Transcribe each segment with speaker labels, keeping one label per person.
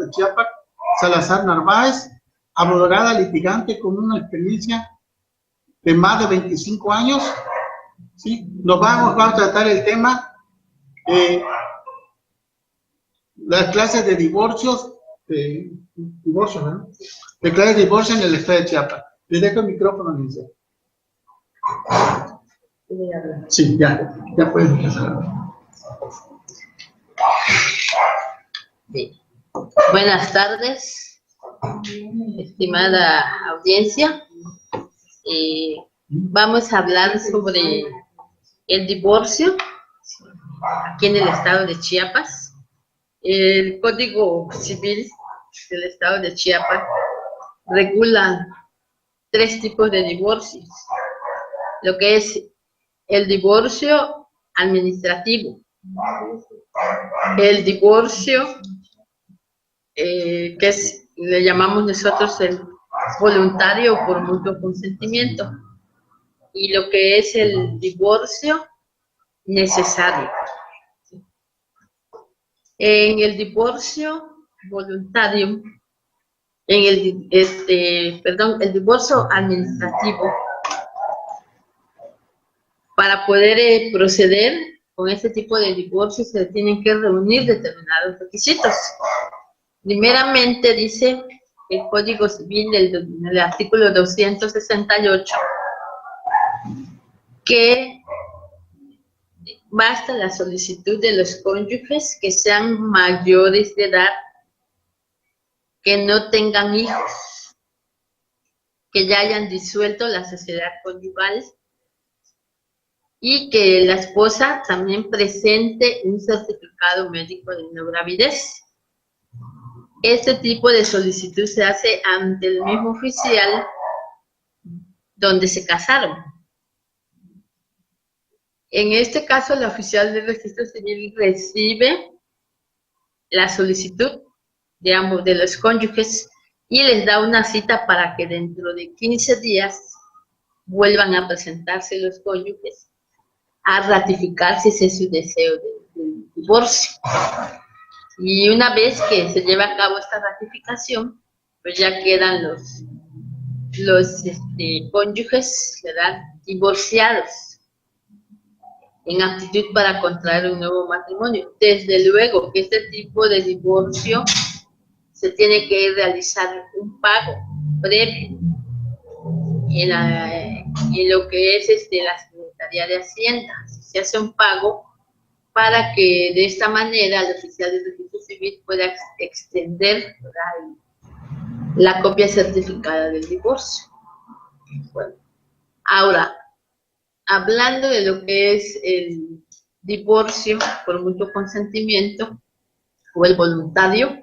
Speaker 1: de Chiapas, Salazar Narváez, abogada litigante con una experiencia de más de 25 años. ¿Sí? Vamos a tratar el tema las clases de divorcios, ¿no? De clases de divorcio en el estado de Chiapas. Le dejo el micrófono, Lice. Sí, ya puedes empezar.
Speaker 2: Bien. Buenas tardes, estimada audiencia. Vamos a hablar sobre el divorcio aquí en el estado de Chiapas. El Código Civil del estado de Chiapas regula 3 tipos de divorcios. Lo que es el divorcio administrativo, el divorcio le llamamos nosotros el voluntario o por mutuo consentimiento, y lo que es el divorcio necesario. En el divorcio voluntario, el divorcio administrativo, para poder proceder con este tipo de divorcio se tienen que reunir determinados requisitos. Primeramente dice el Código Civil del artículo 268 que basta la solicitud de los cónyuges que sean mayores de edad, que no tengan hijos, que ya hayan disuelto la sociedad conyugal y que la esposa también presente un certificado médico de no gravidez. Este tipo de solicitud se hace ante el mismo oficial donde se casaron. En este caso, el oficial del registro civil recibe la solicitud de ambos, de los cónyuges, y les da una cita para que dentro de 15 días vuelvan a presentarse los cónyuges a ratificar si ese es su deseo de divorcio. Y una vez que se lleva a cabo esta ratificación, pues ya quedan los cónyuges, ¿verdad?, divorciados, en aptitud para contraer un nuevo matrimonio. Desde luego que este tipo de divorcio se tiene que realizar un pago previo en lo que es la Secretaría de Hacienda. Se hace un pago para que de esta manera el oficial del registro civil pueda extender la copia certificada del divorcio. Bueno, ahora, hablando de lo que es el divorcio por mutuo consentimiento o el voluntario,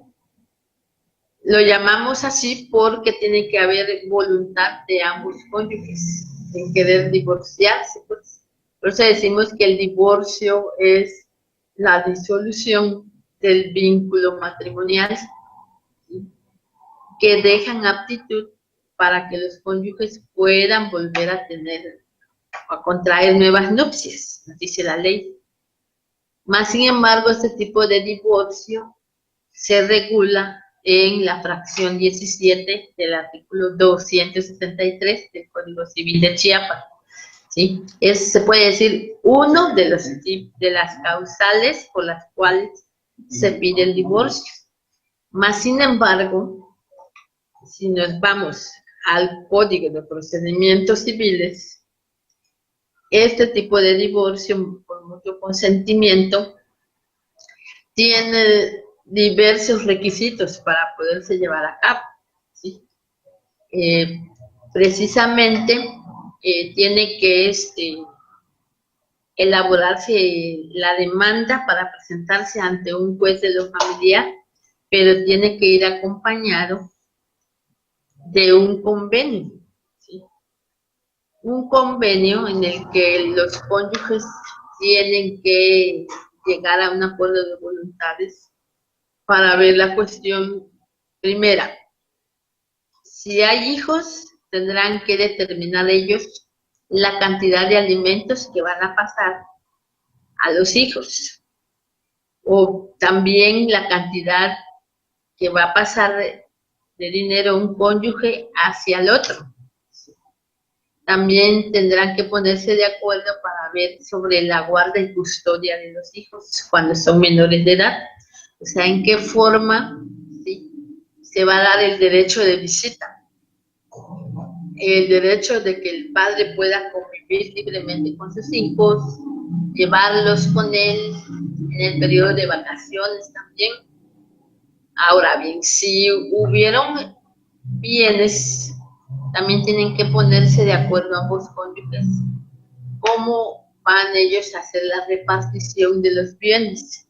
Speaker 2: lo llamamos así porque tiene que haber voluntad de ambos cónyuges en querer divorciarse, pues. Por eso decimos que el divorcio es la disolución del vínculo matrimonial, ¿sí?, que dejan aptitud para que los cónyuges puedan volver a contraer nuevas nupcias, nos dice la ley. Más sin embargo, este tipo de divorcio se regula en la fracción 17 del artículo 273 del Código Civil de Chiapas, ¿sí? Se puede decir uno de las causales por las cuales se pide el divorcio. Más sin embargo, si nos vamos al Código de Procedimientos Civiles, este tipo de divorcio por mutuo consentimiento tiene diversos requisitos para poderse llevar a cabo, ¿sí? Precisamente tiene que elaborarse la demanda para presentarse ante un juez de lo familiar, pero tiene que ir acompañado de un convenio, ¿sí? Un convenio en el que los cónyuges tienen que llegar a un acuerdo de voluntades para ver la cuestión primera. Si hay hijos, tendrán que determinar ellos la cantidad de alimentos que van a pasar a los hijos, o también la cantidad que va a pasar de dinero un cónyuge hacia el otro. También tendrán que ponerse de acuerdo para ver sobre la guarda y custodia de los hijos cuando son menores de edad. O sea, en qué forma, ¿sí?, se va a dar el derecho de visita. El derecho de que el padre pueda convivir libremente con sus hijos, llevarlos con él en el periodo de vacaciones también. Ahora bien, si hubieron bienes, también tienen que ponerse de acuerdo ambos cónyuges cómo van ellos a hacer la repartición de los bienes.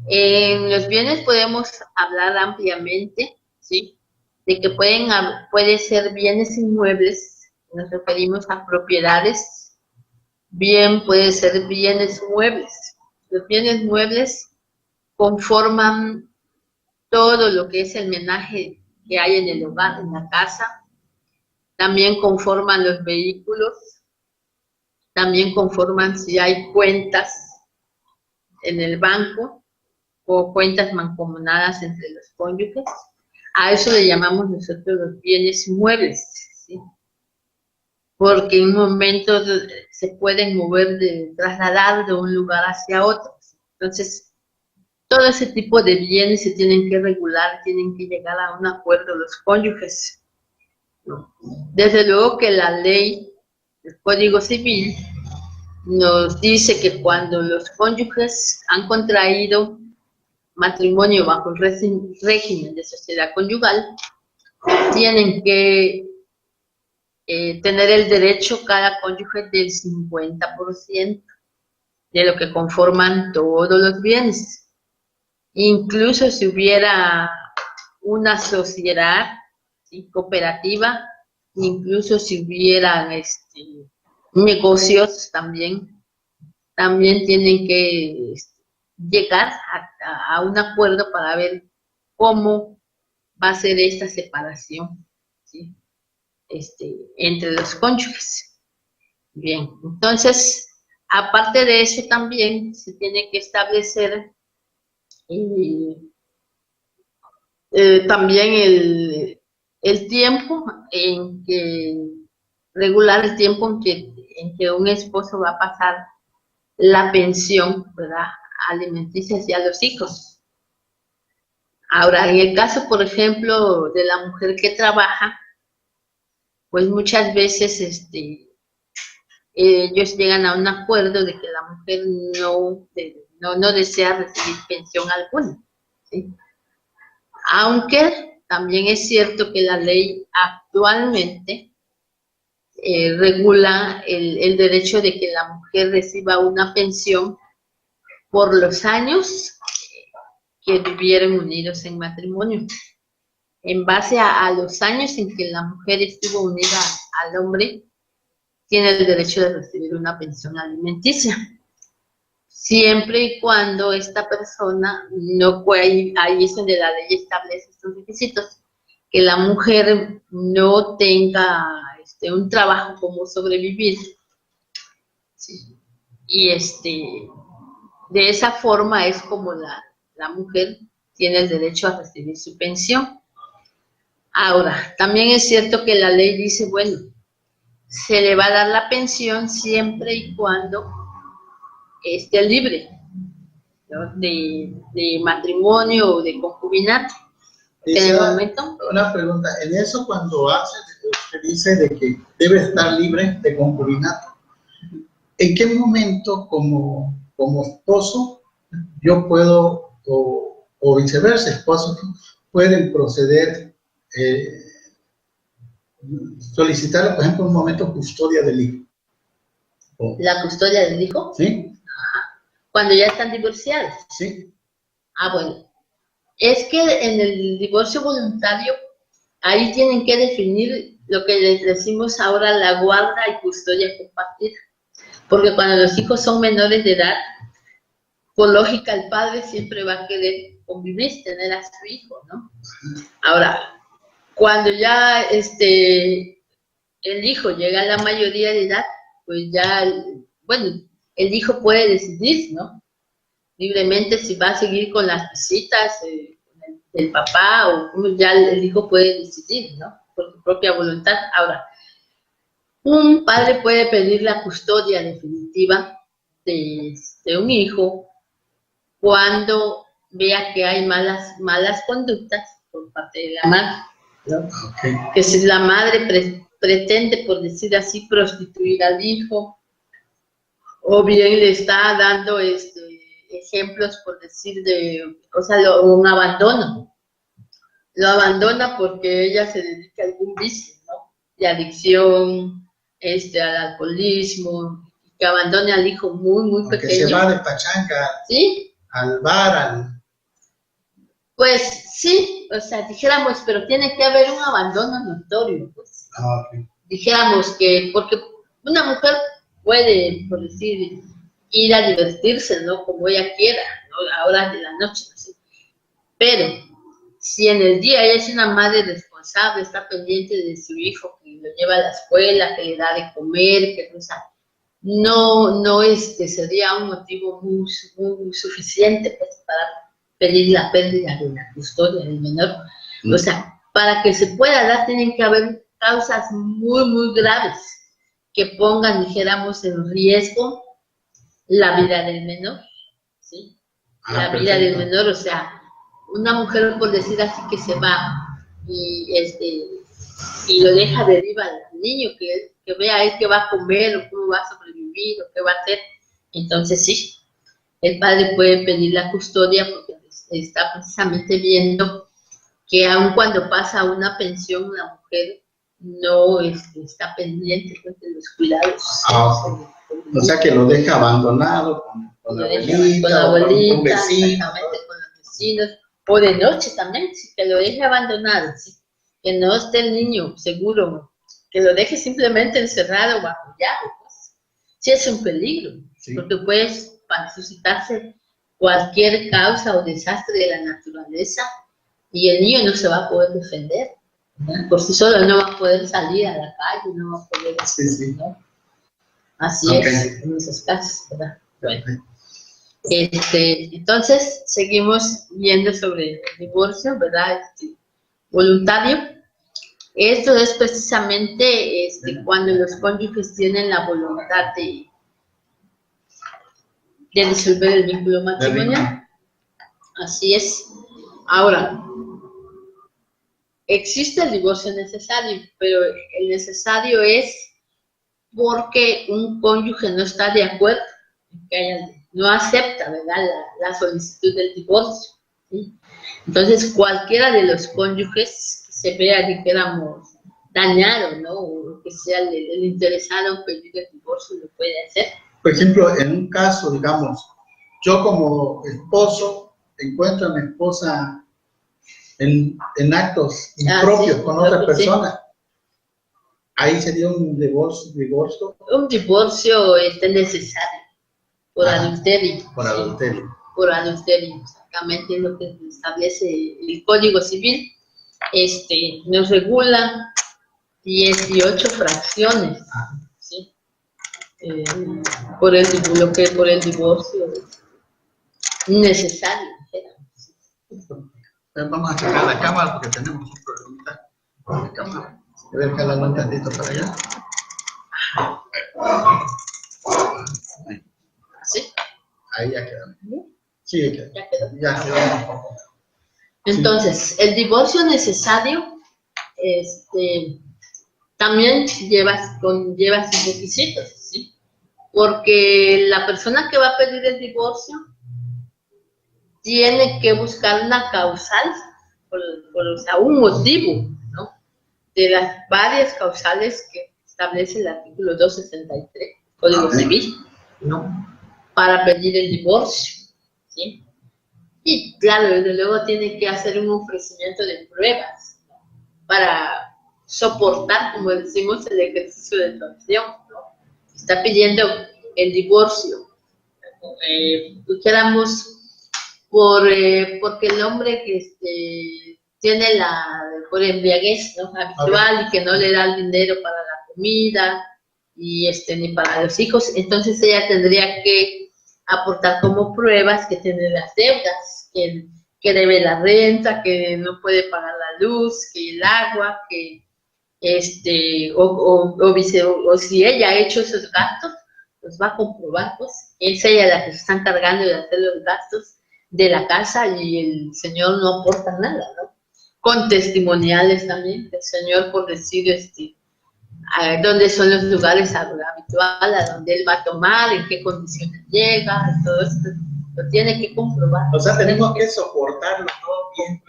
Speaker 2: En los bienes podemos hablar ampliamente, ¿sí?, de que puede ser bienes inmuebles, nos referimos a propiedades, bien puede ser bienes muebles. Los bienes muebles conforman todo lo que es el menaje que hay en el hogar, en la casa. También conforman los vehículos, también conforman si hay cuentas en el banco o cuentas mancomunadas entre los cónyuges. A eso le llamamos nosotros los bienes muebles, ¿sí?, porque en un momento se pueden trasladar de un lugar hacia otro. Entonces, todo ese tipo de bienes se tienen que regular, tienen que llegar a un acuerdo los cónyuges. Desde luego que la ley, el Código Civil, nos dice que cuando los cónyuges han contraído matrimonio bajo el régimen de sociedad conyugal, tienen que tener el derecho cada cónyuge del 50% de lo que conforman todos los bienes. Incluso si hubiera una sociedad, ¿sí?, cooperativa, incluso si hubieran negocios también tienen que llegar a un acuerdo para ver cómo va a ser esta separación, ¿sí?, entre los cónyuges. Bien, entonces, aparte de eso también se tiene que establecer también el tiempo en que, regular el tiempo en que un esposo va a pasar la pensión, ¿verdad?, alimenticia hacia los hijos. Ahora, en el caso, por ejemplo, de la mujer que trabaja, pues muchas veces ellos llegan a un acuerdo de que la mujer no desea recibir pensión alguna, ¿sí? Aunque también es cierto que la ley actualmente regula el derecho de que la mujer reciba una pensión por los años que vivieron unidos en matrimonio. En base a los años en que la mujer estuvo unida al hombre, tiene el derecho de recibir una pensión alimenticia, siempre y cuando esta persona no puede, ahí es donde la ley establece estos requisitos, que la mujer no tenga un trabajo como sobrevivir, ¿sí?, y de esa forma es como la mujer tiene el derecho a recibir su pensión. Ahora, también es cierto que la ley dice, bueno, se le va a dar la pensión siempre y cuando esté libre, ¿no?, de matrimonio o de concubinato. En el momento.
Speaker 1: Una pregunta, en eso cuando usted dice de que debe estar libre de concubinato, ¿en qué momento como esposo yo puedo, o viceversa, esposos pueden proceder, solicitar, por ejemplo, un momento custodia del hijo?
Speaker 2: ¿La custodia del hijo?
Speaker 1: Sí.
Speaker 2: Cuando ya están divorciados.
Speaker 1: Sí.
Speaker 2: Ah, bueno. Es que en el divorcio voluntario, ahí tienen que definir lo que les decimos ahora la guarda y custodia compartida. Porque cuando los hijos son menores de edad, por lógica el padre siempre va a querer convivir, tener a su hijo, ¿no? Ahora, cuando ya el hijo llega a la mayoría de edad, pues ya, bueno, el hijo puede decidir, ¿no?, libremente si va a seguir con las visitas, con el del papá, o ya el hijo puede decidir, ¿no? Por su propia voluntad. Ahora, un padre puede pedir la custodia definitiva de un hijo cuando vea que hay malas conductas por parte de la madre, ¿no?
Speaker 1: Okay.
Speaker 2: Que si la madre pretende, por decir así, prostituir al hijo, o bien le está dando ejemplos, por decir, un abandono. Lo abandona porque ella se dedica a algún vicio, ¿no? De adicción, al alcoholismo, que abandone al hijo muy
Speaker 1: Porque
Speaker 2: pequeño.
Speaker 1: se va de pachanga,
Speaker 2: ¿Sí?
Speaker 1: al bar,
Speaker 2: Pues sí, o sea, dijéramos, pero tiene que haber un abandono notorio, pues.
Speaker 1: Okay.
Speaker 2: Dijéramos que, porque una mujer puede, por decir, ir a divertirse, ¿no? Como ella quiera, ¿no? A horas de la noche, ¿sí? Pero si en el día ella es una madre responsable, está pendiente de su hijo, que lo lleva a la escuela, que le da de comer, que no sería un motivo muy suficiente, pues, para pedir la pérdida de la custodia del menor. O sea, para que se pueda dar, tienen que haber causas muy graves que pongan, dijéramos, en riesgo la vida del menor, ¿sí? La vida del menor, o sea, una mujer, por decir así, que se va y lo deja deriva al niño, que vea él qué va a comer, o cómo va a sobrevivir, o qué va a hacer. Entonces sí, el padre puede pedir la custodia porque está precisamente viendo que aun cuando pasa una pensión, una mujer no está pendiente de los cuidados.
Speaker 1: O sea, que lo deja abandonado con la abuelita,
Speaker 2: con
Speaker 1: un vecino.
Speaker 2: con los vecinos, o de noche también, que lo deje abandonado, ¿sí? Que no esté el niño seguro, que lo deje simplemente encerrado bajo llave, pues. Sí es un peligro, sí, porque puede suscitarse cualquier causa o desastre de la naturaleza y el niño no se va a poder defender, ¿verdad? Por sí solo no va a poder salir a la calle, no va a poder, ¿no? Así es, en esos casos, ¿verdad? Bueno. Entonces, seguimos viendo sobre el divorcio, ¿verdad? Voluntario. Esto es precisamente cuando los cónyuges tienen la voluntad de disolver el vínculo matrimonial. Así es. Ahora, existe el divorcio necesario, pero el necesario es porque un cónyuge no está de acuerdo, no acepta, ¿verdad?, la solicitud del divorcio, ¿sí? Entonces, cualquiera de los cónyuges que se vea, dijéramos, dañado, ¿no?, o que sea el interesado en pedir el divorcio, lo puede hacer.
Speaker 1: Por ejemplo, en un caso, digamos, yo como esposo encuentro a mi esposa en actos impropios con otra persona. Sí. Ahí sería un divorcio.
Speaker 2: Un divorcio necesario, por adulterio.
Speaker 1: Por adulterio.
Speaker 2: Por adulterio, exactamente lo que establece el Código Civil. Nos regula 18 fracciones, ¿sí? Por el divorcio necesario.
Speaker 1: Vamos a checar la cámara porque tenemos un problemita con la cámara. A ver, jálalo un tantito para allá.
Speaker 2: ¿Sí?
Speaker 1: Ahí ya quedó. Sí,
Speaker 2: ya quedó.
Speaker 1: Ya quedó.
Speaker 2: Entonces, el divorcio necesario también conlleva sus requisitos, ¿sí? Porque la persona que va a pedir el divorcio tiene que buscar una causal, o sea, un motivo, ¿no?, de las varias causales que establece el artículo 263 Código Civil, ¿no?, para pedir el divorcio, ¿sí? Y claro, desde luego tiene que hacer un ofrecimiento de pruebas, ¿no?, para soportar, como decimos, el ejercicio de su acción, ¿no? Está pidiendo el divorcio, dijéramos, porque el hombre que tiene por embriaguez, ¿no?, habitual, y que no le da el dinero para la comida y ni para los hijos, entonces ella tendría que aportar como pruebas que tiene las deudas, que que debe la renta, que no puede pagar la luz, que el agua, que o si ella ha hecho esos gastos, los va a comprobar, pues, es ella la que se está encargando de hacer los gastos de la casa y el señor no aporta nada, ¿no? Con testimoniales también, el señor por decir, a dónde son los lugares habituales, a dónde él va a tomar, en qué condiciones llega, todo esto lo tiene que comprobar.
Speaker 1: O sea, tenemos que soportarlo todo bien,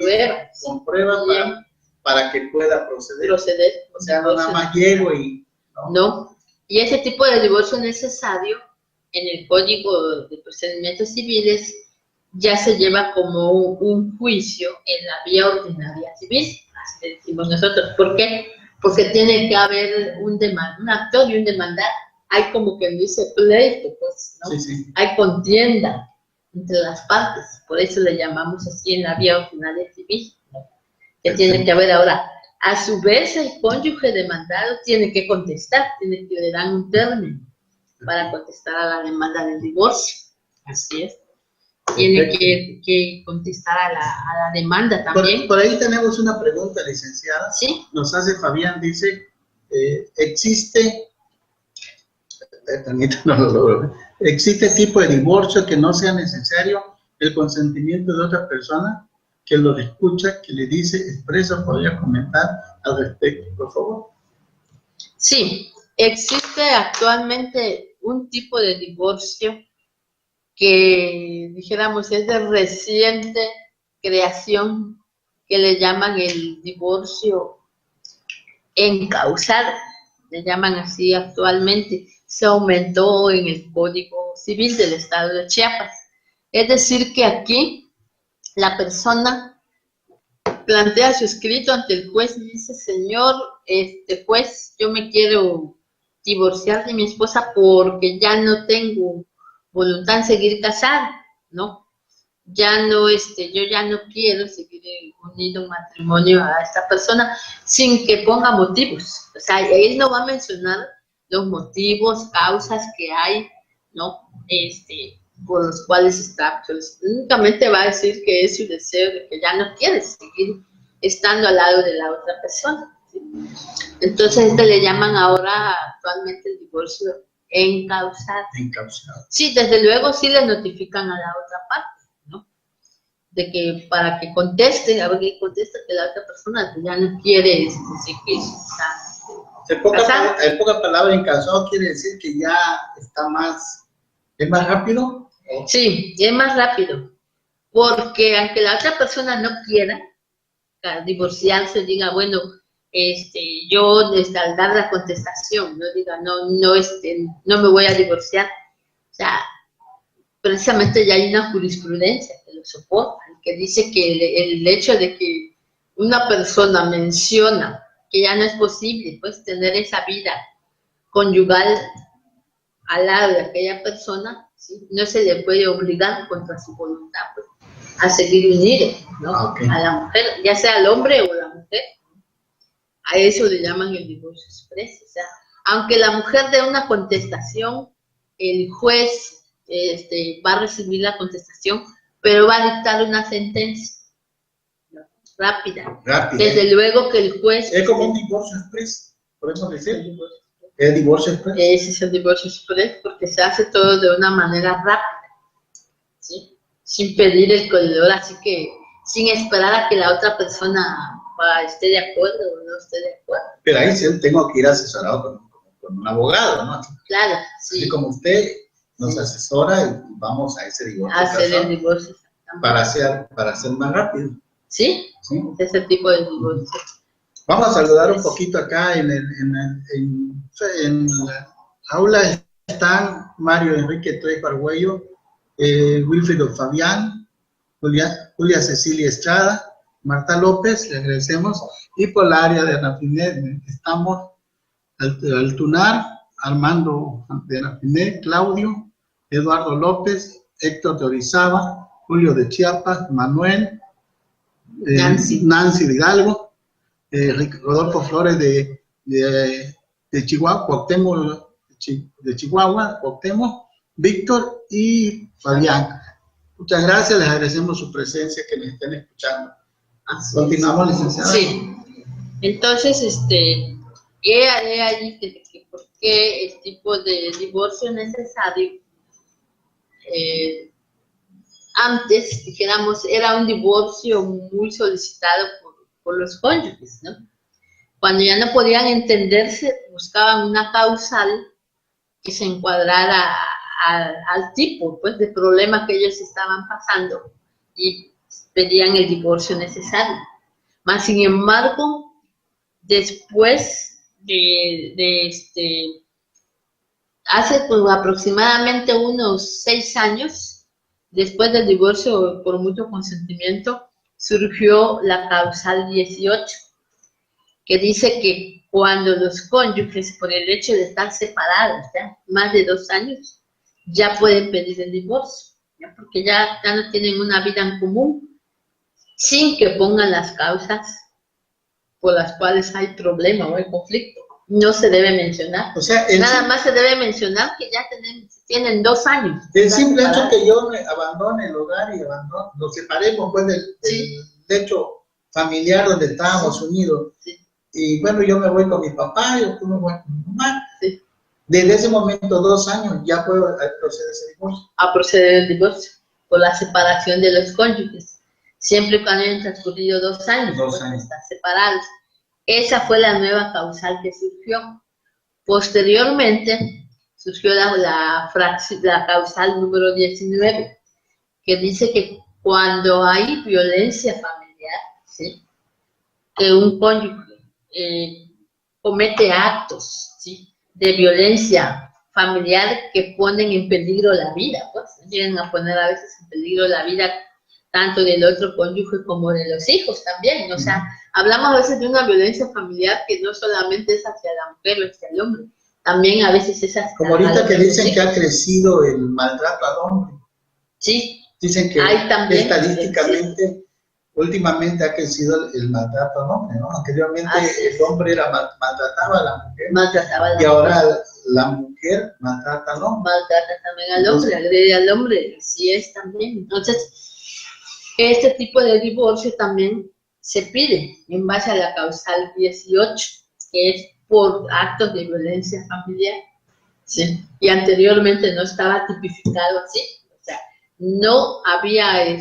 Speaker 1: con pruebas para que pueda proceder. O sea, no nada más llego y...
Speaker 2: No, y ese tipo de divorcio necesario en el Código de Procedimientos Civiles ya se lleva como un juicio en la vía ordinaria civil, así decimos nosotros. ¿Por qué? Porque tiene que haber un actor y un demandante. Hay como que dice pleito, pues, ¿no?
Speaker 1: Sí, sí.
Speaker 2: Hay contienda entre las partes, por eso le llamamos así en la vía ordinaria civil, ¿no? Que tiene que haber ahora. A su vez, el cónyuge demandado tiene que contestar, le dan un término para contestar a la demanda del divorcio. Así es. Tiene que contestar a la demanda también.
Speaker 1: Por ahí tenemos una pregunta, licenciada.
Speaker 2: Sí.
Speaker 1: Nos hace Fabián, dice, ¿existe tipo de divorcio que no sea necesario el consentimiento de otra persona que lo escucha, que le dice expreso? ¿Podría comentar al respecto, por favor?
Speaker 2: Sí, existe actualmente un tipo de divorcio que, dijéramos, es de reciente creación, que le llaman el divorcio encausado, le llaman así actualmente. Se aumentó en el Código Civil del Estado de Chiapas. Es decir, que aquí la persona plantea su escrito ante el juez y dice: señor juez, yo me quiero divorciar de mi esposa porque ya no tengo voluntad de seguir casada, ¿no? Ya no, yo ya no quiero seguir unido en matrimonio a esta persona, sin que ponga motivos. O sea, él no va a mencionar los motivos, causas que hay, ¿no? Por los cuales está, pues, únicamente va a decir que es su deseo de que ya no quiere seguir estando al lado de la otra persona, ¿sí? Entonces, le llaman ahora actualmente el divorcio encausado.
Speaker 1: Encausado.
Speaker 2: Sí, desde luego sí le notifican a la otra parte, ¿no? De que para que conteste, a ver que contesta que la otra persona ya no quiere seguir
Speaker 1: en pocas palabras, encausado quiere decir que ya está más, ¿es más rápido?
Speaker 2: Sí, es más rápido, porque aunque la otra persona no quiera divorciarse, diga, bueno, yo al dar la contestación, no diga, no me voy a divorciar. O sea, precisamente ya hay una jurisprudencia que lo soporta, que dice que el hecho de que una persona menciona que ya no es posible, pues, tener esa vida conyugal al lado de aquella persona, ¿sí? No se le puede obligar contra su voluntad, pues, a seguir unido, ¿no?
Speaker 1: Okay.
Speaker 2: A la mujer, ya sea el hombre o la mujer. A eso le llaman el divorcio expreso. O sea, aunque la mujer dé una contestación, el juez va a recibir la contestación, pero va a dictar una sentencia rápida. Desde luego que el juez...
Speaker 1: Es como un divorcio expreso, podemos decir. ¿El divorcio expreso?
Speaker 2: Ese es el divorcio expreso, porque se hace todo de una manera rápida, ¿sí? Sin pedir el corredor, así que sin esperar a que la otra persona esté de acuerdo o no esté de acuerdo.
Speaker 1: Pero ahí sí tengo que ir asesorado con un abogado, ¿no?
Speaker 2: Claro, sí.
Speaker 1: Así como usted nos asesora y vamos a ese divorcio.
Speaker 2: Hacer el divorcio.
Speaker 1: Para ser más rápido.
Speaker 2: ¿Sí? ¿Sí? Ese tipo de divorcio.
Speaker 1: Vamos a saludar un poquito acá en la aula. Están Mario Enrique Trejo Argüello, Wilfrido Fabián, Julia Cecilia Estrada, Marta López, le agradecemos, y por el área de Rafinet estamos Altunar, Armando de Rafinet, Claudio, Eduardo López, Héctor de Orizaba, Julio de Chiapas, Manuel, Nancy de Hidalgo, Rodolfo Flores de Chihuahua, Cuauhtémoc de Chihuahua, Cuauhtémoc, Víctor y Fabián. Muchas gracias, les agradecemos su presencia, que nos estén escuchando.
Speaker 2: Así
Speaker 1: Continuamos,
Speaker 2: es.
Speaker 1: licenciada.
Speaker 2: Sí. Entonces, he ahí que por qué el tipo de divorcio necesario. Antes, dijéramos, era un divorcio muy solicitado por los cónyuges, ¿no? Cuando ya no podían entenderse, buscaban una causal que se encuadrara al tipo, pues, de problema que ellos estaban pasando y pedían el divorcio necesario. Mas, sin embargo, después hace pues, aproximadamente unos 6 años, después del divorcio por mutuo consentimiento, surgió la causal 18, que dice que cuando los cónyuges, por el hecho de estar separados ya más de 2 años, ya pueden pedir el divorcio, ¿ya? Porque ya no tienen una vida en común, sin que pongan las causas por las cuales hay problema o hay conflicto. No se debe mencionar.
Speaker 1: O sea,
Speaker 2: nada más se debe mencionar que ya tienen 2 años.
Speaker 1: El simple hecho que yo me abandone el hogar y nos separemos pues del hecho familiar donde estábamos unidos. Sí. Y bueno, yo me voy con mi papá, yo me voy con mi mamá. Sí. Desde ese momento, 2 años, ya puedo proceder ese divorcio.
Speaker 2: A proceder el divorcio, por la separación de los cónyuges. Siempre y cuando hayan transcurrido 2 años, pues, están separados. Esa fue la nueva causal que surgió. Posteriormente, surgió la causal número 19, que dice que cuando hay violencia familiar, ¿sí? Que un cónyuge comete actos, ¿sí? De violencia familiar que ponen en peligro la vida, pues llegan a poner a veces en peligro la vida tanto del otro cónyuge como de los hijos también. O sea, hablamos a veces de una violencia familiar que no solamente es hacia la mujer o hacia el hombre, también a veces es hacia
Speaker 1: como ahorita que dicen que ha crecido el maltrato al hombre.
Speaker 2: Sí.
Speaker 1: Dicen que también, estadísticamente, últimamente ha crecido el maltrato al hombre, ¿no? Anteriormente el hombre maltrataba a la mujer. Y ahora la mujer maltrata al hombre.
Speaker 2: Maltrata también al hombre, agrede al hombre. Así es también. Entonces, este tipo de divorcio también se pide en base a la causal 18, que es por actos de violencia familiar, ¿sí? Y anteriormente no estaba tipificado así, o sea, no había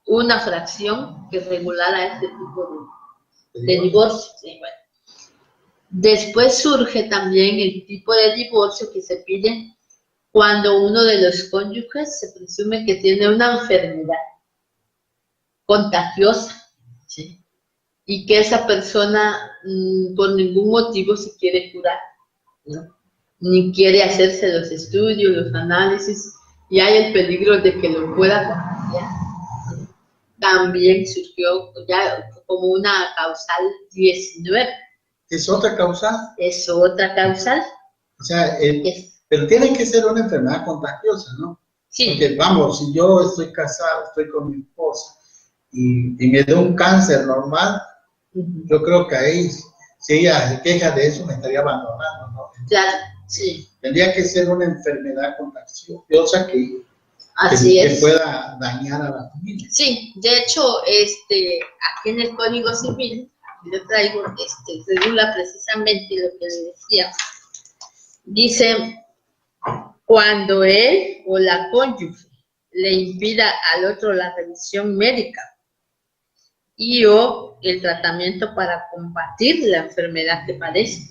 Speaker 2: una fracción que regulara este tipo de divorcio. ¿Sí? Bueno. Después surge también el tipo de divorcio que se pide cuando uno de los cónyuges se presume que tiene una enfermedad contagiosa, ¿sí? Y que esa persona por ningún motivo se quiere curar, ¿no? Ni quiere hacerse los estudios, los análisis, y hay el peligro de que lo pueda contagiar. También surgió ya como una causal 19.
Speaker 1: ¿Es otra causal?
Speaker 2: Es otra causal.
Speaker 1: O sea, pero tiene que ser una enfermedad contagiosa, ¿no?
Speaker 2: Sí.
Speaker 1: Porque vamos, si yo estoy casado, estoy con mi esposa, y me da un cáncer normal, yo creo que ahí, si ella se queja de eso, me estaría abandonando, ¿no?
Speaker 2: Claro, sí.
Speaker 1: Tendría que ser una enfermedad contagiosa que pueda dañar a la familia.
Speaker 2: Sí, de hecho, aquí en el Código Civil, yo traigo, regula precisamente lo que le decía. Dice, cuando él o la cónyuge le impida al otro la revisión médica y o el tratamiento para combatir la enfermedad que padece.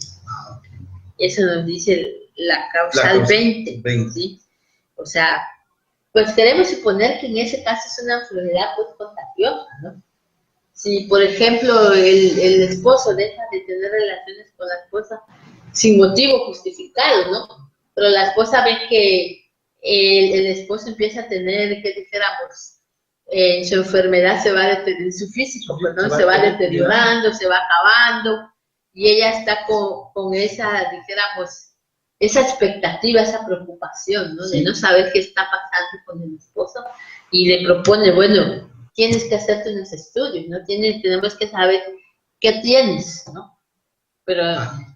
Speaker 2: Eso nos dice la causal 20. ¿Sí? O sea, pues queremos suponer que en ese caso es una enfermedad pues contagiosa, ¿no? Si, por ejemplo, el esposo deja de tener relaciones con la esposa sin motivo justificado, ¿no? Pero la esposa ve que el esposo empieza a tener, que dijéramos, su enfermedad se va deteriorando, su físico, perdón, se va deteriorando, se va acabando, y ella está con esa, dijéramos, esa expectativa, esa preocupación, ¿no? De no saber qué está pasando con el esposo, y le propone, bueno, tienes que hacerte unos estudios, ¿no? Tenemos que saber qué tienes, ¿no? Pero,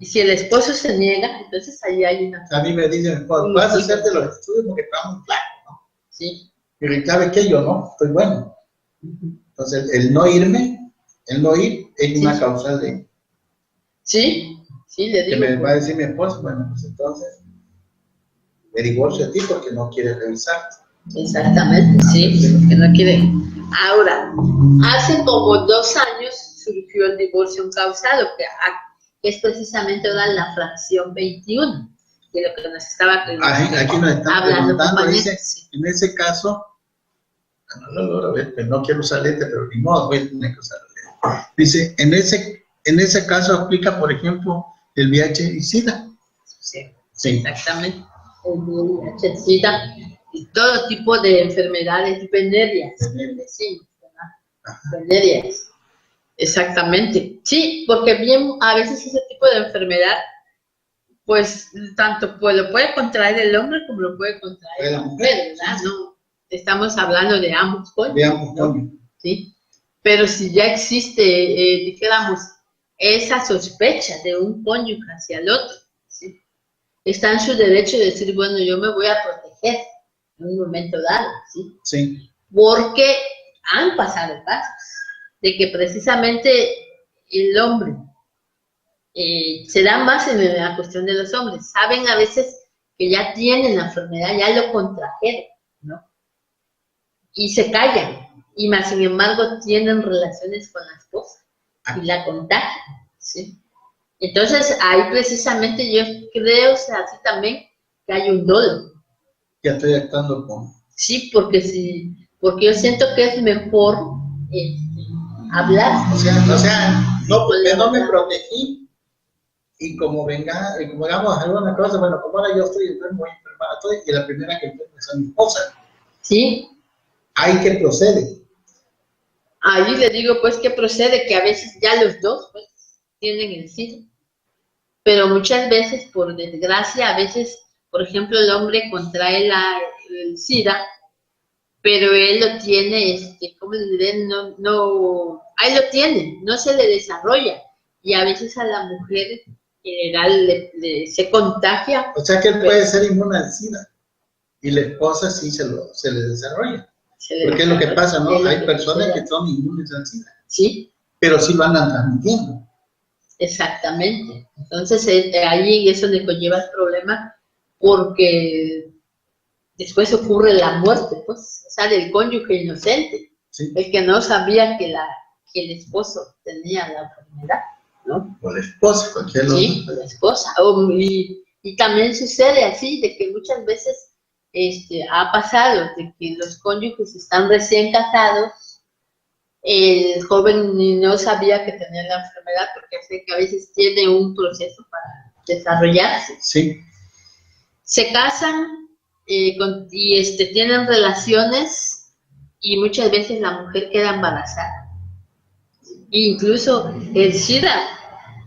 Speaker 2: y si el esposo se niega, entonces ahí hay una...
Speaker 1: A mí me dicen, vas a hacerte los estudios porque estamos flacos, ¿no?
Speaker 2: Sí.
Speaker 1: Y ¿sabe qué? Yo no, estoy bueno. Entonces, el no ir es una causa de...
Speaker 2: Sí, le digo.
Speaker 1: Que me va a decir mi esposo, bueno, pues entonces, me divorcio a ti porque no quieres revisar.
Speaker 2: Exactamente, sí, porque no quiere. Ahora, hace como 2 años surgió el divorcio causado, que es precisamente ahora la fracción 21, de lo que nos estaba
Speaker 1: aquí nos están
Speaker 2: hablando,
Speaker 1: preguntando, dice, en ese caso, no quiero usar lente, pero ni modo, voy a tener que usar lente. Dice, en ese caso aplica, por ejemplo, el VIH y SIDA.
Speaker 2: Sí, exactamente. El VIH, SIDA y todo tipo de enfermedades venéreas. Sí, venéreas. Exactamente. Sí, porque bien, a veces ese tipo de enfermedad, pues, tanto lo puede contraer el hombre como lo puede contraer la mujer, ¿verdad? No, estamos hablando de ambos cónyuges, ¿no? Sí. Pero si ya existe, dijéramos, esa sospecha de un cónyuge hacia el otro, ¿sí? Está en su derecho de decir, bueno, yo me voy a proteger en un momento dado, ¿sí?
Speaker 1: Sí.
Speaker 2: Porque han pasado casos de que precisamente el hombre, se da más en la cuestión de los hombres, saben a veces que ya tienen la enfermedad, ya lo contrajeron, ¿no? Y se callan, y más sin embargo tienen relaciones con la esposa y la contagian, ¿sí? Entonces ahí precisamente yo creo, o sea, así también, que hay un dolo.
Speaker 1: Ya estoy actuando con...
Speaker 2: Sí, porque yo siento que es mejor hablar.
Speaker 1: O sea, no me protegí, y como digamos alguna cosa, bueno, como ahora yo estoy enfermo, y la primera que enferma es a mi esposa.
Speaker 2: Sí.
Speaker 1: Ahí que procede.
Speaker 2: Ahí le digo, pues, que procede, que a veces ya los dos, pues, tienen el SIDA. Pero muchas veces, por desgracia, a veces, por ejemplo, el hombre contrae el SIDA, pero él lo tiene, ¿cómo le diré? Ahí lo tiene, no se le desarrolla. Y a veces a la mujer en general se contagia.
Speaker 1: O sea que él puede ser inmune al SIDA, y la esposa sí se le desarrolla. Porque es lo que pasa, ¿no? Hay personas que son inmunes al SIDA.
Speaker 2: Sí.
Speaker 1: Pero sí lo andan transmitiendo.
Speaker 2: Exactamente. Entonces, ahí es donde conlleva el problema, porque después ocurre la muerte, pues, o sea, del cónyuge inocente, sí. El que no sabía que el esposo tenía la enfermedad, ¿no?
Speaker 1: O la esposa, cualquier otro.
Speaker 2: Sí, o la esposa. Y también sucede así, de que muchas veces ha pasado de que los cónyuges están recién casados, el joven no sabía que tenía la enfermedad, porque sé que a veces tiene un proceso para desarrollarse. Sí. Se casan y tienen relaciones, y muchas veces la mujer queda embarazada. E incluso el SIDA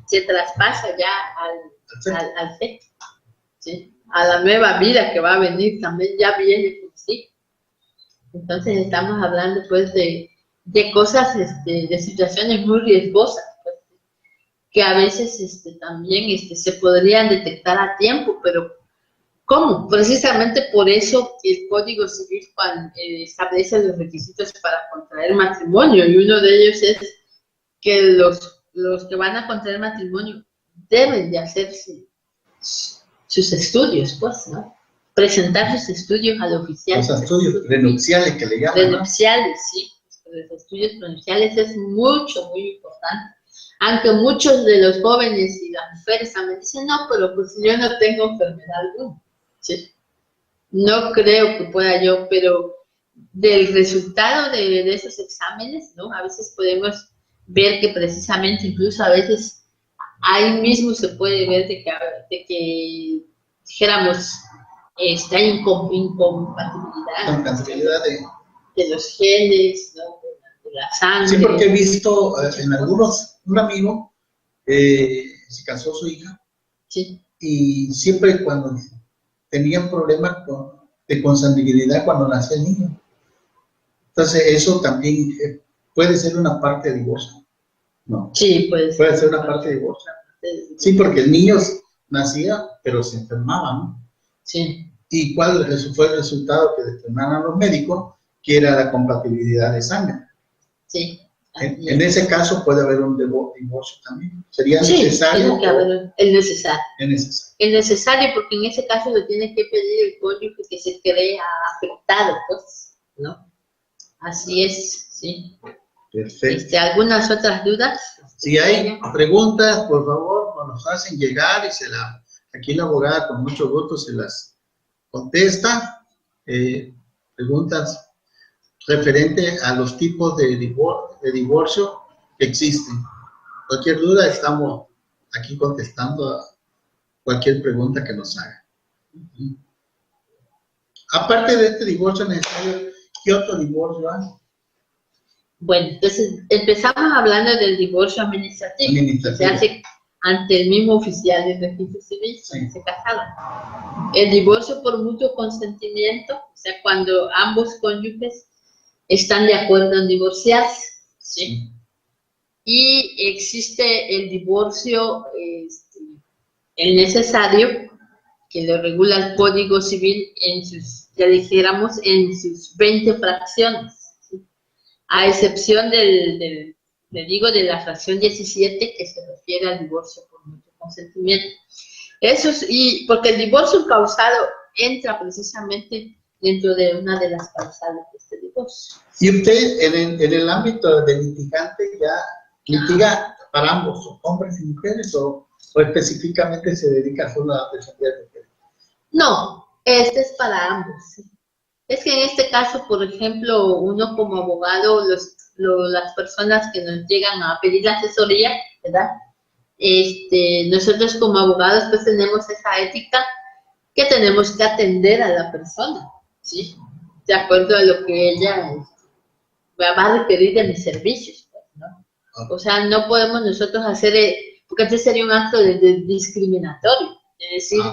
Speaker 2: se traspasa ya al feto, ¿sí? A la nueva vida que va a venir también ya viene consigo. Entonces estamos hablando, pues, de cosas, de situaciones muy riesgosas, pues, que a veces también se podrían detectar a tiempo, pero ¿cómo? Precisamente por eso el Código Civil establece los requisitos para contraer matrimonio, y uno de ellos es que los que van a contraer matrimonio deben de hacer sus estudios, pues, ¿no? Presentar sus estudios al oficial.
Speaker 1: Los estudios prenupciales que le llaman.
Speaker 2: Prenupciales, sí. Los estudios prenupciales es mucho, muy importante. Aunque muchos de los jóvenes y las mujeres también dicen, no, pero pues yo no tengo enfermedad alguna, ¿sí? No creo que pueda yo, pero del resultado de esos exámenes, ¿no? A veces podemos ver que precisamente, incluso a veces, ahí mismo se puede ver de que dijéramos, hay incompatibilidad de los genes, ¿no? De la sangre.
Speaker 1: Sí, porque he visto en algunos, un amigo se casó su hija, sí, y siempre cuando tenían problemas de consanguinidad cuando nació el niño. Entonces eso también puede ser una parte de divorcio, ¿no?
Speaker 2: Sí,
Speaker 1: puede ser una parte de divorcio. Sí, porque el niño nacía, pero se enfermaba, ¿no?
Speaker 2: Sí.
Speaker 1: ¿Y cuál fue el resultado que determinaron los médicos? quiera la compatibilidad de sangre.
Speaker 2: Sí.
Speaker 1: En ese caso puede haber un divorcio también. ¿Sería
Speaker 2: Sí,
Speaker 1: necesario?
Speaker 2: tiene que haber el necesario.
Speaker 1: Es necesario.
Speaker 2: Es necesario porque en ese caso lo tiene que pedir el cónyuge que se crea afectado, pues, ¿no? Así es, sí.
Speaker 1: Perfecto.
Speaker 2: ¿Algunas otras dudas?
Speaker 1: Si hay preguntas, por favor, nos hacen llegar y aquí la abogada con mucho gusto se las contesta. Preguntas referente a los tipos de divorcio que existen. Cualquier duda, estamos aquí contestando a cualquier pregunta que nos haga. Aparte de este divorcio necesario, ¿qué otro divorcio hay?
Speaker 2: Bueno, entonces empezamos hablando del divorcio administrativo. Se hace ante el mismo oficial del registro civil, cuando se casaron. El divorcio por mutuo consentimiento, o sea, cuando ambos cónyuges están de acuerdo en divorciarse, ¿sí? Y existe el divorcio el necesario, que lo regula el Código Civil en sus, ya dijéramos, en sus 20 fracciones, ¿sí? A excepción de la fracción 17, que se refiere al divorcio por mutuo consentimiento. Eso es, porque el divorcio causado entra precisamente dentro de una de las causales de este divorcio.
Speaker 1: ¿Y usted en el ámbito de litigante ya litiga para ambos, hombres y mujeres, o específicamente se dedica solo a defender mujeres?
Speaker 2: No, este es para ambos. ¿Sí? Es que en este caso, por ejemplo, uno como abogado, las personas que nos llegan a pedir la asesoría, ¿verdad? Nosotros como abogados pues tenemos esa ética que tenemos que atender a la persona, ¿sí? De acuerdo a lo que ella va a requerir de mis servicios, pues, ¿no? O sea, no podemos nosotros hacer, porque este sería un acto de discriminatorio, es decir,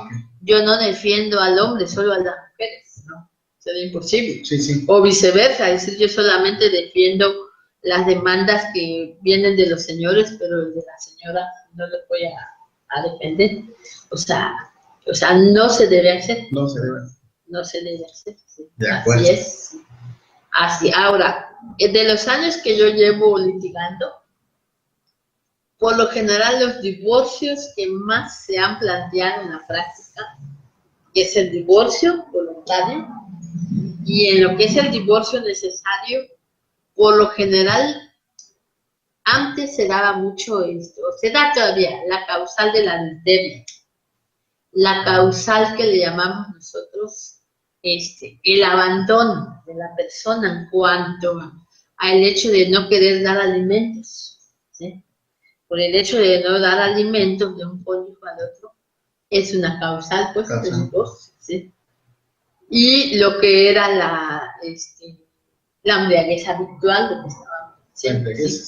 Speaker 2: yo no defiendo al hombre, solo a las mujeres, ¿no? Sería imposible.
Speaker 1: Sí, sí.
Speaker 2: O viceversa, es decir, yo solamente defiendo las demandas que vienen de los señores, pero el de la señora no lo voy a defender. O sea, no se debe hacer.
Speaker 1: No se debe.
Speaker 2: No se debe hacer. Sí.
Speaker 1: De acuerdo.
Speaker 2: Así es. Así. Ahora, de los años que yo llevo litigando, por lo general los divorcios que más se han planteado en la práctica es el divorcio voluntario, y en lo que es el divorcio necesario, por lo general, antes se daba mucho esto, se da todavía la causal de la deuda, la causal que le llamamos nosotros el abandono de la persona en cuanto al hecho de no querer dar alimentos, ¿sí? Por el hecho de no dar alimentos de un cónyuge al otro, es una causal, pues, de divorcio, ¿sí? Y lo que era la embriaguez habitual de que estábamos diciendo, ¿sí?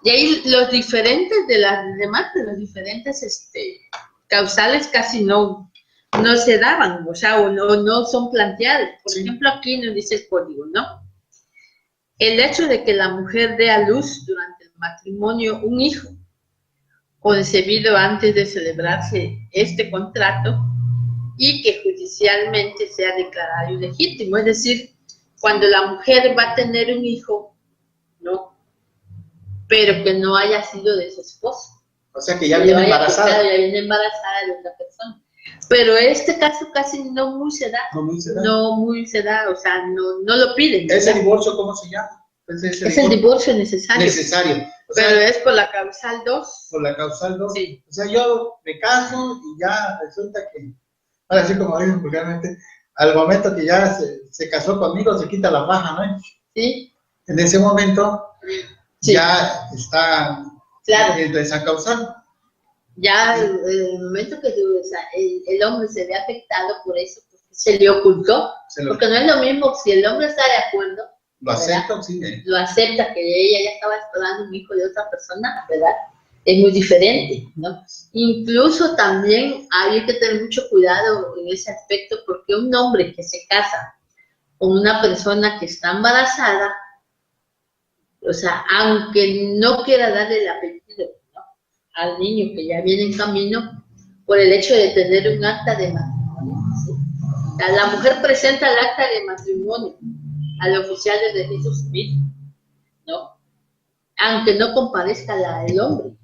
Speaker 2: Y ahí los diferentes de las demás, de los diferentes causales casi no se daban, o sea, o no son planteados. Por ejemplo, aquí nos dice el código, ¿no? El hecho de que la mujer dé a luz durante el matrimonio un hijo concebido antes de celebrarse este contrato y que judicialmente sea declarado ilegítimo, es decir, cuando la mujer va a tener un hijo, ¿no? Pero que no haya sido de su esposo.
Speaker 1: O sea, que ya viene embarazada.
Speaker 2: Ya viene embarazada de otra persona. Pero este caso casi no muy se da. No muy se da, o sea, no lo piden.
Speaker 1: ¿Ese divorcio cómo se llama?
Speaker 2: Es el divorcio necesario.
Speaker 1: Necesario. O sea,
Speaker 2: pero es por la causal 2.
Speaker 1: Por la causal 2.
Speaker 2: Sí.
Speaker 1: O sea, yo me caso y ya resulta que, ahora sí como dicen vulgarmente, al momento que ya se casó conmigo, se quita la faja, ¿no?
Speaker 2: Sí.
Speaker 1: En ese momento,
Speaker 2: sí.
Speaker 1: Ya está
Speaker 2: claro.
Speaker 1: Esa causal.
Speaker 2: Ya el momento que el hombre se ve afectado por eso, pues, se le ocultó. Porque no es lo mismo si el hombre está de acuerdo.
Speaker 1: Lo acepta, sí.
Speaker 2: Lo acepta, que ella ya estaba esperando un hijo de otra persona, ¿verdad? Es muy diferente, ¿no? Incluso también hay que tener mucho cuidado en ese aspecto, porque un hombre que se casa con una persona que está embarazada, o sea, aunque no quiera darle el apellido, ¿no?, al niño que ya viene en camino, por el hecho de tener un acta de matrimonio, ¿sí? O sea, la mujer presenta el acta de matrimonio, al oficial de registro civil, ¿no? Aunque no comparezca el hombre,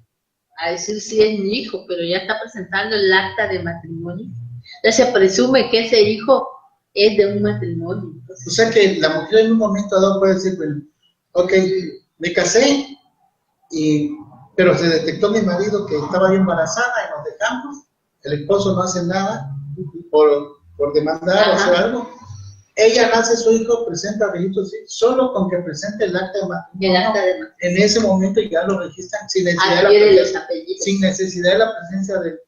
Speaker 2: a decir si es mi hijo, pero ya está presentando el acta de matrimonio. Entonces se presume que ese hijo es de un matrimonio. Entonces,
Speaker 1: o sea que la mujer en un momento dado puede decir, bueno, ok, me casé, pero se detectó mi marido que estaba yo embarazada y nos dejamos, el esposo no hace nada por demandar o hacer algo. Ella nace su hijo, presenta registro civil, solo con que presente el acta de matrimonio. En ese momento ya lo registran sin necesidad, sin necesidad de la presencia del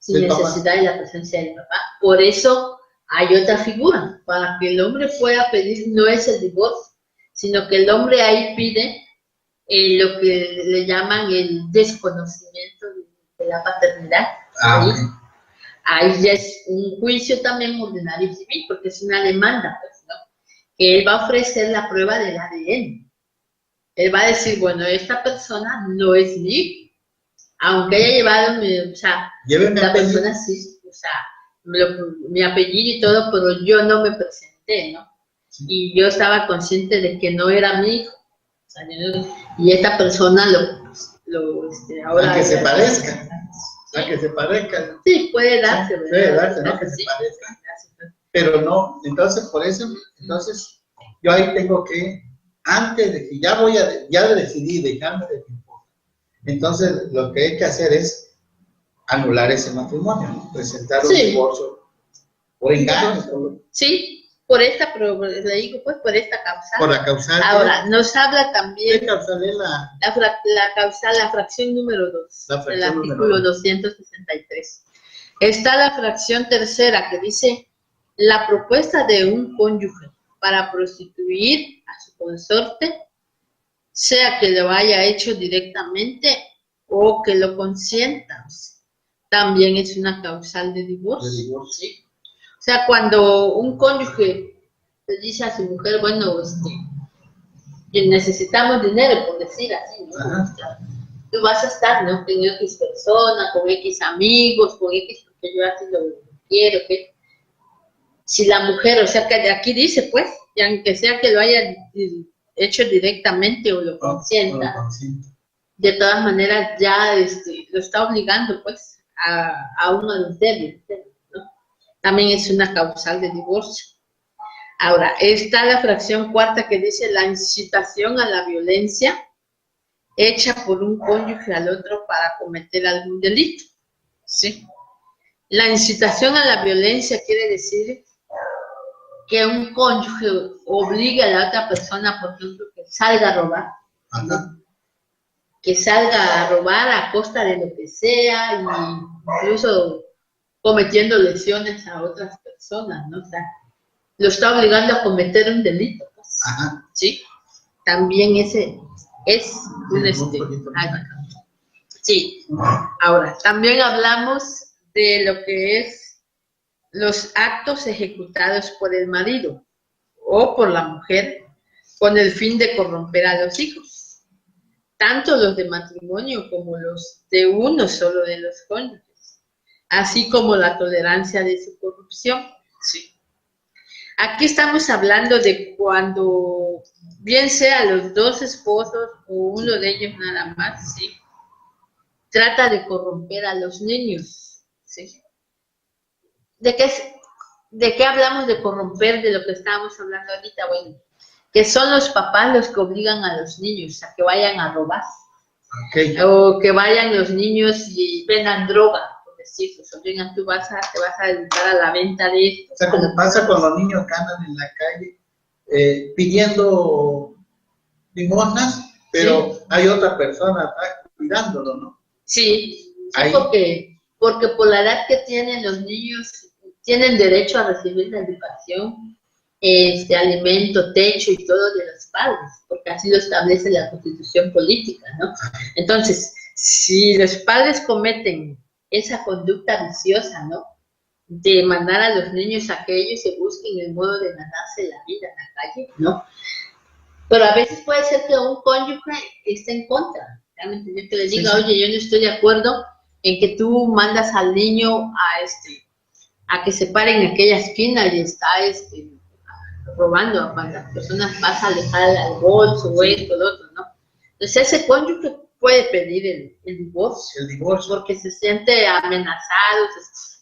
Speaker 2: necesidad de la presencia del papá. Por eso hay otra figura, para que el hombre pueda pedir, no es el divorcio, sino que el hombre ahí pide lo que le llaman el desconocimiento de la paternidad. Ahí ya es un juicio también ordinario civil, porque es una demanda, pues, ¿no? Que él va a ofrecer la prueba del ADN. Él va a decir, bueno, esta persona no es mi hijo, aunque haya llevado la persona sí, o sea, mi apellido y todo, pero yo no me presenté, ¿no? Sí. Y yo estaba consciente de que no era mi hijo. O sea, y esta persona ahora...
Speaker 1: Aunque se parezca. A que se parezca.
Speaker 2: Sí, puede darse, ¿verdad?
Speaker 1: Puede darse, ¿no? Que se parezca. Pero no, entonces, por eso, yo ahí tengo que, antes de que ya decidí dejarme de mi esposa, entonces lo que hay que hacer es anular ese matrimonio, ¿no? Presentar un divorcio por engaño.
Speaker 2: Sí, por esta, pero le digo, pues, por esta causal.
Speaker 1: Por la causal.
Speaker 2: Ahora, nos habla también...
Speaker 1: ¿Qué causal es
Speaker 2: la fracción número 2, del artículo 263. Está la fracción tercera que dice, la propuesta de un cónyuge para prostituir a su consorte, sea que lo haya hecho directamente o que lo consienta, también es una causal de divorcio. ¿Sí? O sea, cuando un cónyuge le dice a su mujer, bueno, necesitamos dinero, por decir así, ¿no? Tú vas a estar, ¿no? Con X persona, con X amigos, con X, porque yo así lo quiero, que si la mujer, o sea, que aquí dice, pues, y aunque sea que lo haya hecho directamente o lo consienta, de todas maneras ya lo está obligando, pues, a un adulterio, ¿no? También es una causal de divorcio. Ahora, está la fracción cuarta que dice la incitación a la violencia hecha por un cónyuge al otro para cometer algún delito. ¿Sí? La incitación a la violencia quiere decir que un cónyuge obliga a la otra persona, por ejemplo, que salga a robar. Que salga a robar a costa de lo que sea, incluso cometiendo lesiones a otras personas, ¿no? O sea, lo está obligando a cometer un delito, pues. ¿Sí? También ese es un sí. Ahora, también hablamos de lo que es los actos ejecutados por el marido o por la mujer con el fin de corromper a los hijos, tanto los de matrimonio como los de uno solo de los cónyuges, así como la tolerancia de su corrupción. Sí. Aquí estamos hablando de cuando, bien sea los dos esposos o uno de ellos nada más, ¿sí? Trata de corromper a los niños, ¿sí? ¿De qué hablamos de corromper? De lo que estábamos hablando ahorita, bueno, que son los papás los que obligan a los niños a que vayan a robar, o que vayan los niños y vendan droga. Sí, sobrina, te vas a dedicar a la venta de esto.
Speaker 1: O sea, como pasa con los niños que andan en la calle pidiendo limosnas, pero hay otra persona atrás cuidándolo, ¿no?
Speaker 2: Sí, porque por la edad que tienen los niños, tienen derecho a recibir la educación, alimento, techo y todo de los padres, porque así lo establece la Constitución política, ¿no? Entonces, si los padres cometen esa conducta viciosa, ¿no? De mandar a los niños a que ellos se busquen el modo de ganarse la vida en la calle, ¿no? Pero a veces puede ser que un cónyuge esté en contra. Realmente yo te le diga, oye, yo no estoy de acuerdo en que tú mandas al niño a que se pare en aquella esquina y está robando, cuando las personas vas a alejar al bolso o esto, lo otro, ¿no? Entonces ese cónyuge puede pedir el divorcio.
Speaker 1: El divorcio.
Speaker 2: Porque se siente amenazado.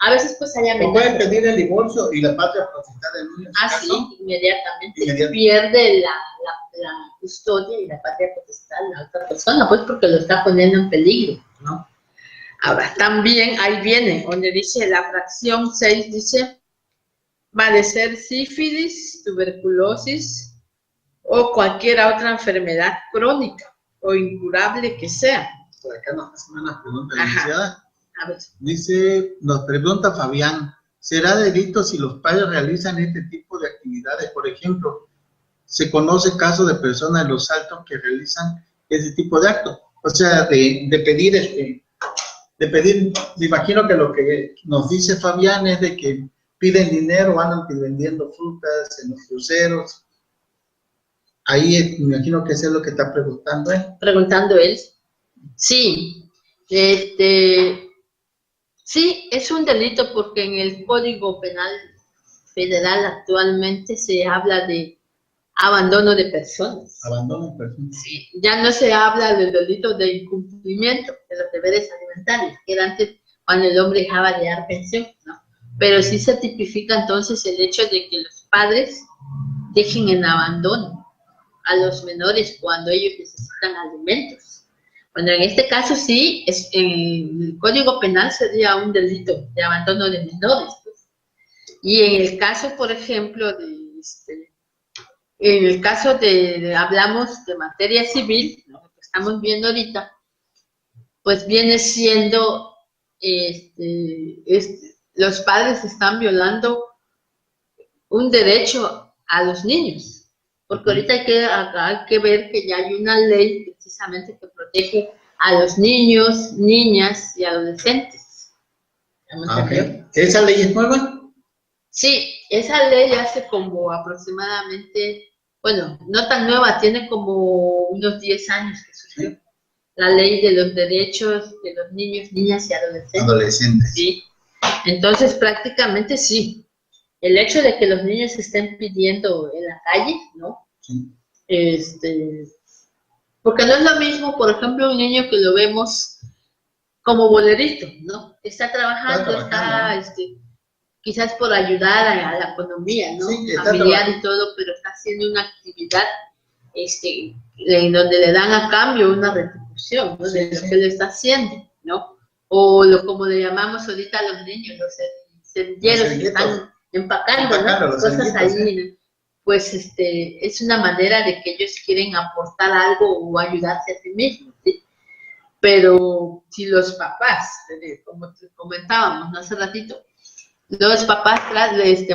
Speaker 2: A veces pues hay
Speaker 1: O
Speaker 2: amenazas.
Speaker 1: puede pedir el divorcio y la patria potestad del niño.
Speaker 2: Sí, inmediatamente. Pierde la custodia y la patria potestad de la otra persona, pues porque lo está poniendo en peligro, ¿no? Ahora, también ahí viene, donde dice la fracción 6, dice, padecer sífilis, tuberculosis o cualquier otra enfermedad crónica o incurable que sea.
Speaker 1: Por acá nos hacen una pregunta, licenciada.
Speaker 2: A ver.
Speaker 1: Dice, nos pregunta Fabián, ¿será delito si los padres realizan este tipo de actividades? Por ejemplo, se conoce casos de personas en Los Altos que realizan ese tipo de actos. O sea, de pedir, me imagino que lo que nos dice Fabián es de que piden dinero, andan vendiendo frutas en los cruceros. Ahí me imagino que eso es lo que está preguntando él.
Speaker 2: Preguntando él. Sí, sí, es un delito porque en el Código Penal Federal actualmente se habla de abandono de personas.
Speaker 1: Abandono de personas.
Speaker 2: Sí, ya no se habla del delito de incumplimiento de los deberes alimentarios, que era antes cuando el hombre dejaba de dar pensión, ¿no? Pero sí se tipifica entonces el hecho de que los padres dejen en abandono a los menores cuando ellos necesitan alimentos. Bueno, en este caso sí, en el Código Penal sería un delito de abandono de menores, pues. Y en el caso, por ejemplo, hablamos de materia civil, ¿no? Lo que estamos viendo ahorita, pues viene siendo, los padres están violando un derecho a los niños. Porque ahorita hay que ver que ya hay una ley precisamente que protege a los niños, niñas y adolescentes.
Speaker 1: Okay. ¿Esa ley es nueva?
Speaker 2: Sí, esa ley hace como aproximadamente, bueno, no tan nueva, tiene como unos 10 años que surgió. ¿Sí? La ley de los derechos de los niños, niñas y adolescentes.
Speaker 1: Adolescentes.
Speaker 2: Sí. Entonces, prácticamente sí. El hecho de que los niños estén pidiendo en la calle, ¿no?
Speaker 1: Sí.
Speaker 2: Porque no es lo mismo, por ejemplo, un niño que lo vemos como bolerito, ¿no? Está trabajando, quizás por ayudar a la economía, ¿no? Sí, familiar y todo, pero está haciendo una actividad en donde le dan a cambio una retribución, ¿no? De lo que le está haciendo, ¿no? O como le llamamos ahorita a los niños, los semilleros que están empacando, ¿no? Cosas ahí, ¿no? Pues es una manera de que ellos quieren aportar algo o ayudarse a sí mismos, ¿sí? Pero si los papás, como comentábamos, ¿no? Hace ratito, los papás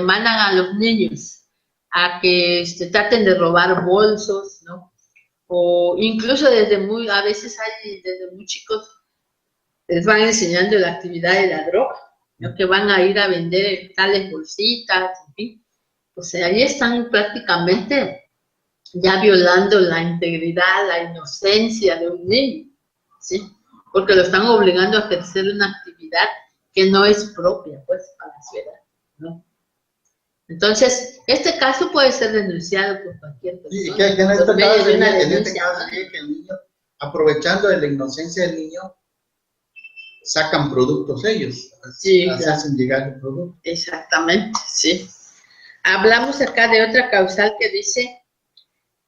Speaker 2: mandan a los niños a que traten de robar bolsos, ¿no? O incluso a veces desde muy chicos les van enseñando la actividad de la droga, ¿no? Que van a ir a vender tales bolsitas, en fin. O sea, ahí están prácticamente ya violando la integridad, la inocencia de un niño, ¿sí? Porque lo están obligando a ejercer una actividad que no es propia, pues, para su edad, ¿no? Entonces, este caso puede ser denunciado por cualquier persona.
Speaker 1: Sí, que en este caso que el niño, aprovechando de la inocencia del niño, sacan productos ellos,
Speaker 2: sí,
Speaker 1: hacen llegar el producto.
Speaker 2: Exactamente, sí. Hablamos acá de otra causal que dice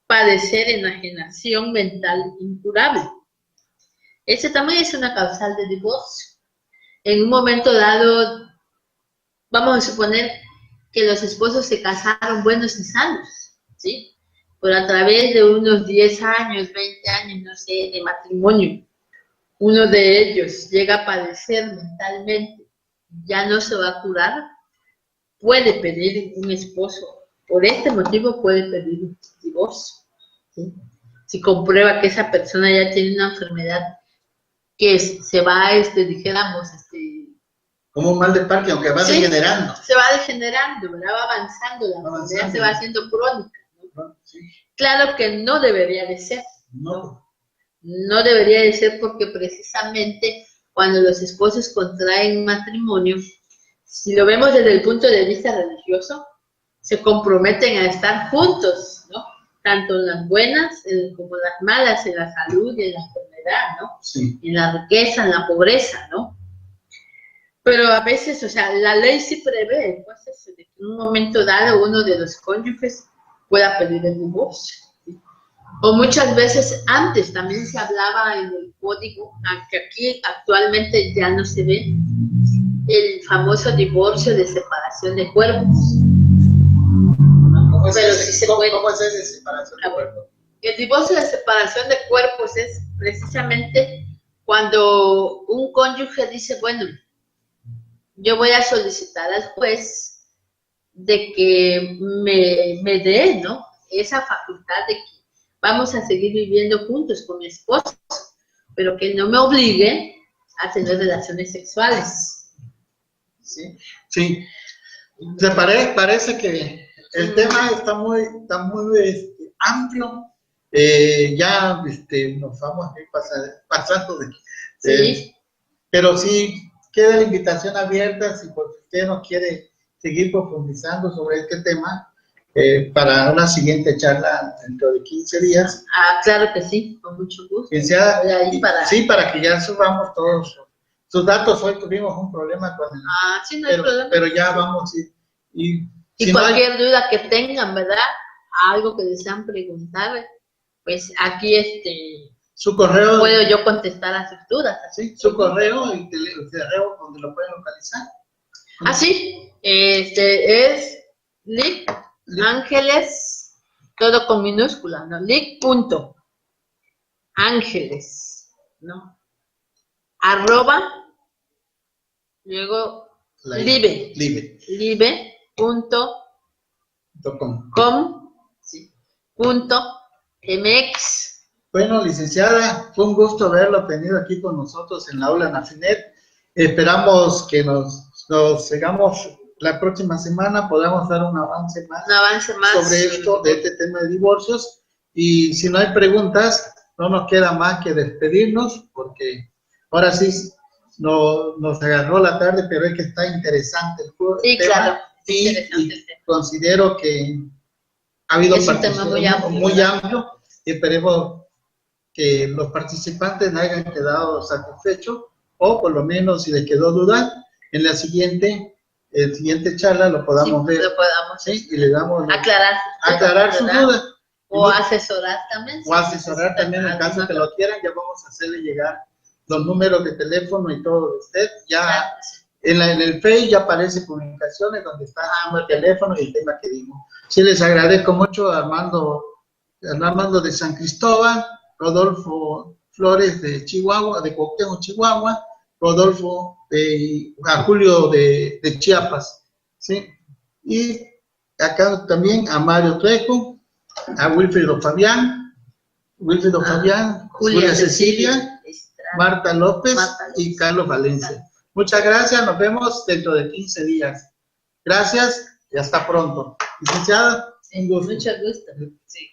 Speaker 2: padecer enajenación mental incurable. Ese también es una causal de divorcio. En un momento dado, vamos a suponer que los esposos se casaron buenos y sanos, ¿sí? Pero a través de unos 10 años, 20 años, no sé, de matrimonio, uno de ellos llega a padecer mentalmente, ya no se va a curar, puede pedir un esposo, por este motivo puede pedir un divorcio, ¿sí? Si comprueba que esa persona ya tiene una enfermedad que se va, dijéramos,
Speaker 1: como un mal de Parkinson, aunque va degenerando.
Speaker 2: Se va degenerando, ¿verdad? Va avanzando, la enfermedad se va haciendo crónica, ¿no? Sí. Claro que no debería de ser. No debería de ser porque precisamente cuando los esposos contraen matrimonio, si lo vemos desde el punto de vista religioso, se comprometen a estar juntos, ¿no? Tanto en las buenas como en las malas, en la salud y en la enfermedad, ¿no?
Speaker 1: Sí.
Speaker 2: En la riqueza, en la pobreza, ¿no? Pero a veces, o sea, la ley sí prevé, pues, eso, de que en un momento dado uno de los cónyuges pueda pedir el divorcio. ¿Sí? O muchas veces antes también se hablaba en el código, aunque aquí actualmente ya no se ve, el famoso divorcio de separación de cuerpos. Pero sí se puede.
Speaker 1: ¿Cómo es ese de separación de cuerpos?
Speaker 2: El divorcio de separación de cuerpos es precisamente cuando un cónyuge dice, bueno, yo voy a solicitar al juez de que me dé, ¿no? Esa facultad de que vamos a seguir viviendo juntos con mi esposo, pero que no me obligue a tener relaciones sexuales.
Speaker 1: Sí, sí. Parece que el tema está muy amplio. Ya nos vamos a ir pasando de...
Speaker 2: Sí.
Speaker 1: Pero sí, queda la invitación abierta si porque usted no quiere seguir profundizando sobre este tema para una siguiente charla dentro de 15 días.
Speaker 2: Ah, claro que sí, con mucho gusto.
Speaker 1: Sí, para que ya subamos todos sus datos. Hoy tuvimos un problema con el...
Speaker 2: sí, no hay problema.
Speaker 1: Pero ya vamos y
Speaker 2: si cualquier duda que tengan, ¿verdad? Algo que desean preguntar, pues aquí
Speaker 1: su correo,
Speaker 2: puedo yo contestar a sus dudas.
Speaker 1: Sí, su correo y el correo donde lo pueden localizar.
Speaker 2: Sí, es Lic Ángeles, todo con minúscula, ¿no? Lic.ángeles, ¿no? @ luego libe.com.mx.
Speaker 1: Bueno, licenciada, fue un gusto haberlo tenido aquí con nosotros en la aula Nafinet. Esperamos que nos sigamos la próxima semana, podamos dar un avance más sobre esto, de este tema de divorcios. Y si no hay preguntas, no nos queda más que despedirnos, porque ahora sí nos agarró la tarde, pero es que está interesante el tema.
Speaker 2: Claro.
Speaker 1: Y considero que ha habido participación muy amplio y esperemos que los participantes hayan quedado satisfechos, o por lo menos si les quedó duda, en la siguiente charla lo podamos ver. ¿sí? Y le damos aclarar sus dudas.
Speaker 2: O asesorar también.
Speaker 1: O asesorar también en caso que lo quieran. Ya vamos a hacerle llegar los números de teléfono y todo de usted. Ya en el Face ya aparece comunicaciones donde está el teléfono y el tema que dimos. Sí, les agradezco mucho a Armando de San Cristóbal, Rodolfo Flores de Chihuahua, de Cuauhtémoc, Chihuahua, Rodolfo a Julio de Chiapas, ¿sí? Y acá también a Mario Trejo, a Wilfrido Fabián, Julia Cecilia, Marta López y Carlos Valencia. Muchas gracias, nos vemos dentro de 15 días. Gracias y hasta pronto. Licenciada, un gusto.
Speaker 2: Mucho gusto. Sí.